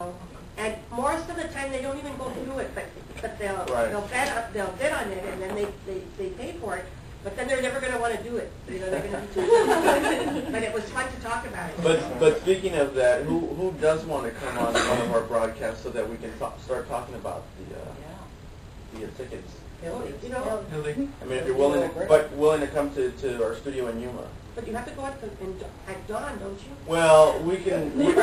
And most of the time they don't even go through it, but they'll bid on it and then they pay for it. But then they're never going to want to do it. You know, they're going to be too. But it was fun to talk about it. But speaking of that, who does want to come on one of our broadcasts so that we can start talking about the tickets? You know, I mean, if you're willing to come to our studio in Yuma. But you have to go at dawn, don't you? Well, we can. In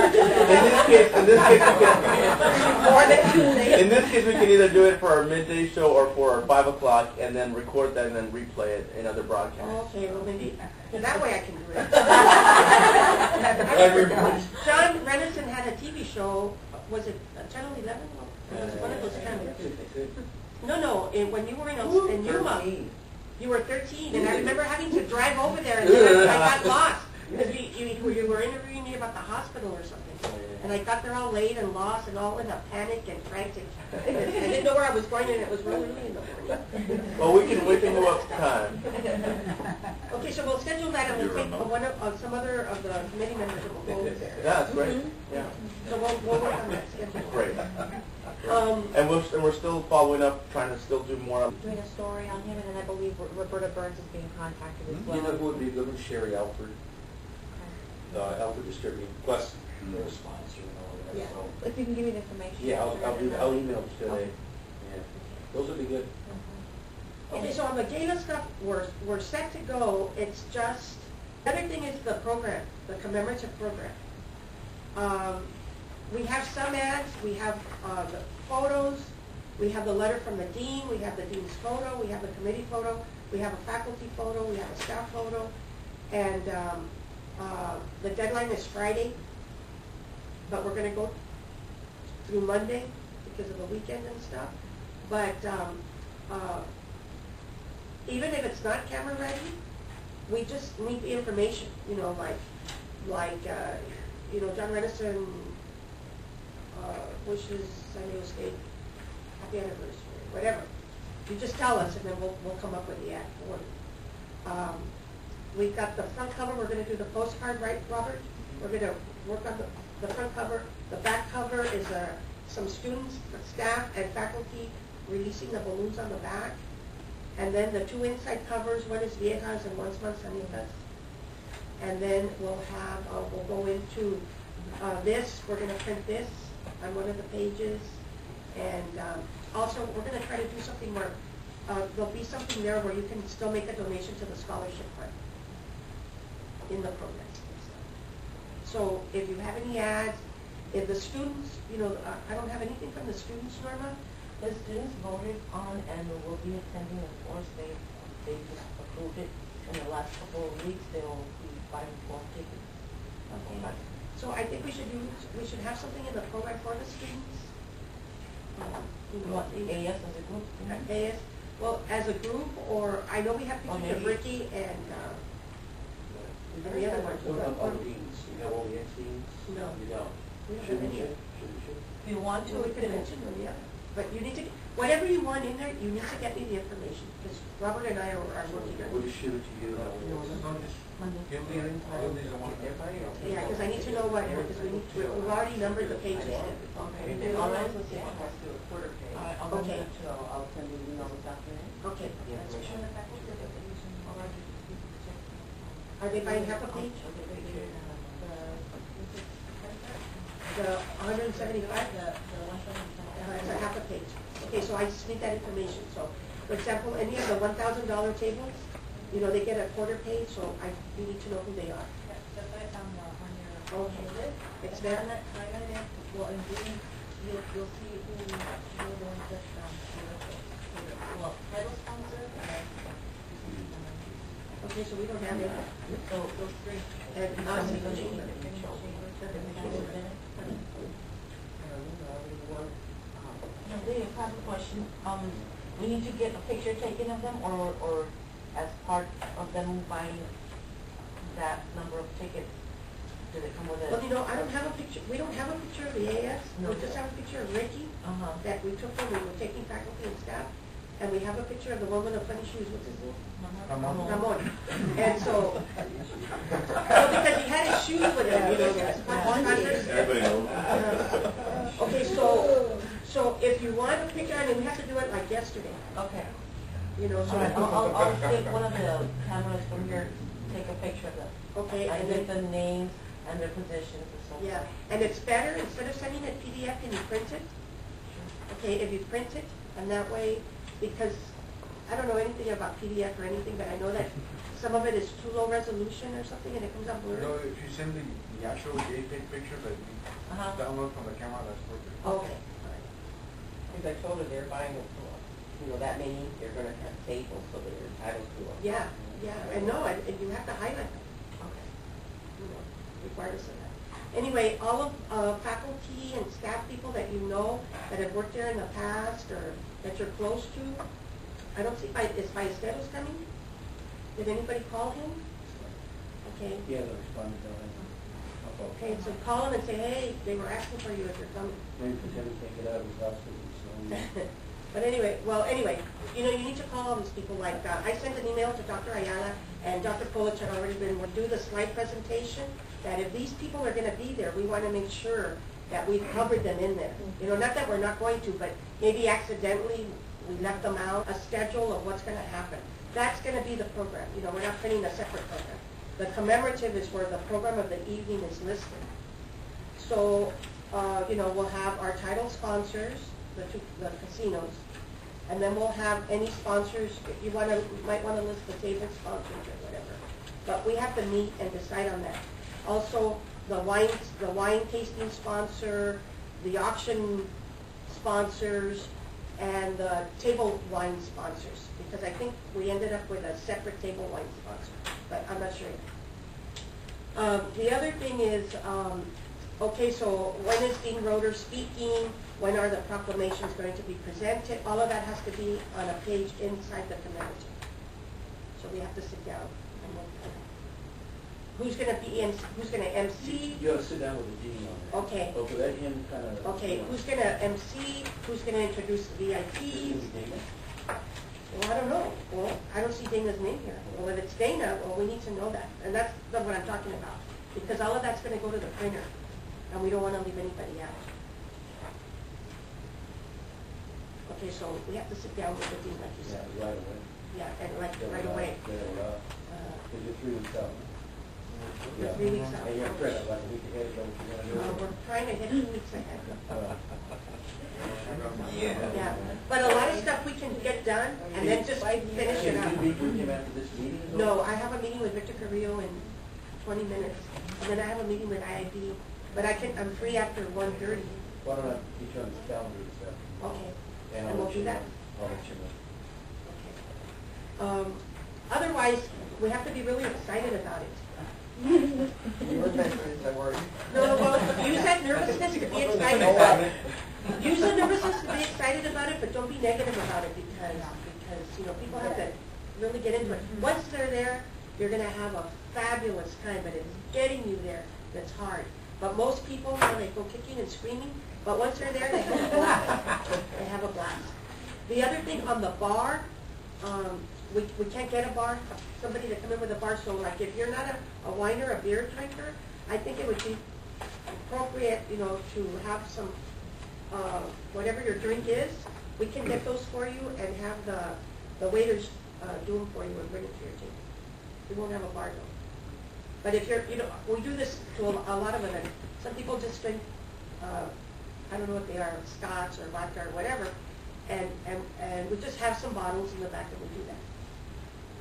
this case, we can either do it for our midday show or for our 5 o'clock, and then record that and then replay it in other broadcasts. Okay, well maybe that way I can do it. John Renison had a TV show. Was it Channel 11? It was one of those channels. No. When you were in Yuma. You were 13, and I remember having to drive over there, and then I got lost. Because you were interviewing me about the hospital or something. And I got there all late and lost and all in a panic and frantic. I didn't know where I was going, and it was really early in the morning. Well, we can move up time. Okay, so we'll schedule that, and we'll take one of some other of the committee members that will go over there. Yeah, that's great. Yeah. So we'll work on that schedule. Great. And we're still following up, trying to still do more. Doing a story on him, and then I believe Roberta Burns is being contacted as well. You know who would be good with Sherry Alford? Alford Distributing, plus their sponsor and all that. Yeah. So. If you can give me the information. Yeah, I'll email them today. Yeah, those would be good. Okay, so on the gala stuff, we're set to go. It's just, the other thing is the program, the commemorative program. We have some ads, we have the photos, we have the letter from the dean, we have the dean's photo, we have the committee photo, we have a faculty photo, we have a staff photo, and the deadline is Friday, but we're going to go through Monday because of the weekend and stuff. But even if it's not camera ready, we just need the information, you know, like John Renison wishes San Diego State happy anniversary, whatever. You just tell us, and then we'll come up with the ad for it. We've got the front cover. We're going to do the postcard, right, Robert? We're going to work on the front cover. The back cover is some students, staff, and faculty releasing the balloons on the back. And then the 2 inside covers, one is Viejas and one's Manzanitas. And then we'll go into this. We're going to print this on one of the pages. And also, we're going to try to do something where there'll be something there where you can still make a donation to the scholarship fund in the program. So if you have any ads, if the students, I don't have anything from the students, Norma. The students voted on and will be attending, of course. They just approved it in the last couple of weeks. They'll be buying 12 tickets. Okay. So I think we should have something in the program for the students. What, the AS as a group? AS. Well, as a group, or I know we have pictures of Ricky and the other ones. What about other deans? You know all the ex-deans? No. You don't? We don't have Shouldn't any. you? If you want to, We can mention them, yeah. But you need to, whatever you want in there, you need to get me the information, because Robert and I are working on We'll it. just shoot it to you. Yeah, because I need to know what, because we've already numbered the pages. Okay. All right. Let's see. Okay. Okay. I'll send you an email this afternoon. Okay. Are they buying half a page? The 175? It's a half a page. Okay, so I just need that information. So, for example, any of the $1,000 tables, they get a quarter page, so you need to know who they are. Okay. It's there? Well, in green, you'll see who the ones that title sponsor. Okay, so we don't have it. So those three. And I have a question. We need to get a picture taken of them, or as part of them buying that number of tickets, did it come with it? Well, I don't have a picture. We don't have a picture of the AS. No. We just have a picture of Ricky that we took when we were taking faculty and staff. And we have a picture of the one with the funny shoes. What's his name? Ramon. And so, because he had his shoes with him, Everybody knows. if you want a picture, I mean, we have to do it like yesterday, Okay. you know, so. All right, I'll take one of the cameras from here, take a picture of them. Okay, I and get then, the names and their positions and so forth. yeah, and it's better, instead of sending it PDF, can you print it? Okay, if you print it, and that way, because I don't know anything about PDF or anything, but I know that some of it is too low resolution or something, and it comes out No, blurry. if you send the actual JPEG picture that you Uh-huh. download from the camera, that's perfect. Okay, all right. Because I told her they're buying, that many, they're gonna have tables, so they're entitled to them. Yeah, yeah, and no, and you have to highlight them, Okay. you know, regardless of that. Anyway, all of faculty and staff people that you know that have worked there in the past or that you're close to, I don't see, is Ballesteros coming? Did anybody call him? Okay. He hasn't responded to it. Okay, so call him and say, hey, they were asking for you if you're coming. Maybe pretend to take it out of his house, so. But anyway, you know, you need to call all these people, like, I sent an email to Dr. Ayala, and Dr. Polich had already been, we'll do the slide presentation, that if these people are gonna be there, we wanna make sure that we've covered them in there. You know, not that we're not going to, but maybe accidentally we left them out, a schedule of what's gonna happen. That's gonna be the program, you know, we're not printing a separate program. The commemorative is where the program of the evening is listed. So, you know, we'll have our title sponsors, the casinos, and then we'll have any sponsors, if you might wanna list the table sponsors or whatever. But we have to meet and decide on that. Also, the wine tasting sponsor, the auction sponsors, and the table wine sponsors, because I think we ended up with a separate table wine sponsor, but I'm not sure yet. The other thing is, okay, so when is Dean Roeder speaking? When are the proclamations going to be presented? All of that has to be on a page inside the commemorative. So we have to sit down and look at that. Who's going to be in? Who's going to MC? You gotta sit down with the dean on that. Okay. Okay, let him kind of. Okay, who's going to MC? Who's going to introduce the VIPs? Well, I don't know. Well, I don't see Dana's name here. Well, if it's Dana, well, we need to know that. And that's what I'm talking about. Because all of that's going to go to the printer. And we don't want to leave anybody out. Okay, so we have to sit down with the dean, like you Yeah, said. right away. Yeah, and like right away. Get it out. Because you're 3 weeks out. We're 3 weeks out. And you're pregnant, like a week ahead, is that what you're gonna do? We're trying to hit 2 weeks ahead. Yeah. Yeah, but a lot of stuff we can get done and then just finish it up. Can you meet with him after this meeting? No, I have a meeting with Victor Carrillo in 20 minutes, and then I have a meeting with IIB, but I'm free after 1:30. Why don't I get you on his calendar this afternoon? Okay, And and I'll we'll let do you that. know. I'll let you know. Okay. Otherwise, we have to be really excited about it. No, well, use that nervousness to be excited about it. Use the nervousness to be excited about it, but don't be negative about it because you know, people have to really get into it. Once they're there, you're going to have a fabulous time, but it's getting you there that's hard. But most people, you know, they go kicking and screaming, but once they're there, they have a blast. They have a blast. The other thing on the bar, we can't get a bar, somebody to come in with a bar, so like if you're not a wine or a beer drinker, I think it would be appropriate, you know, to have some, whatever your drink is, we can get those for you and have the waiters do them for you and bring it to your table. We won't have a bar though. But if you're, you know, we do this to a lot of events. Some people just drink, I don't know what they are, scotch or vodka or whatever, and we just have some bottles in the back and we do that.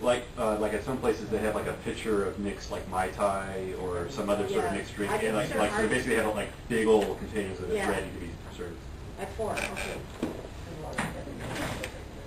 Like at some places they have like a pitcher of mixed like Mai Tai or some other sort of Yeah. mixed drink, I think and these are so they hard. basically have like big old containers that Yeah. are ready to be served. At 4, okay.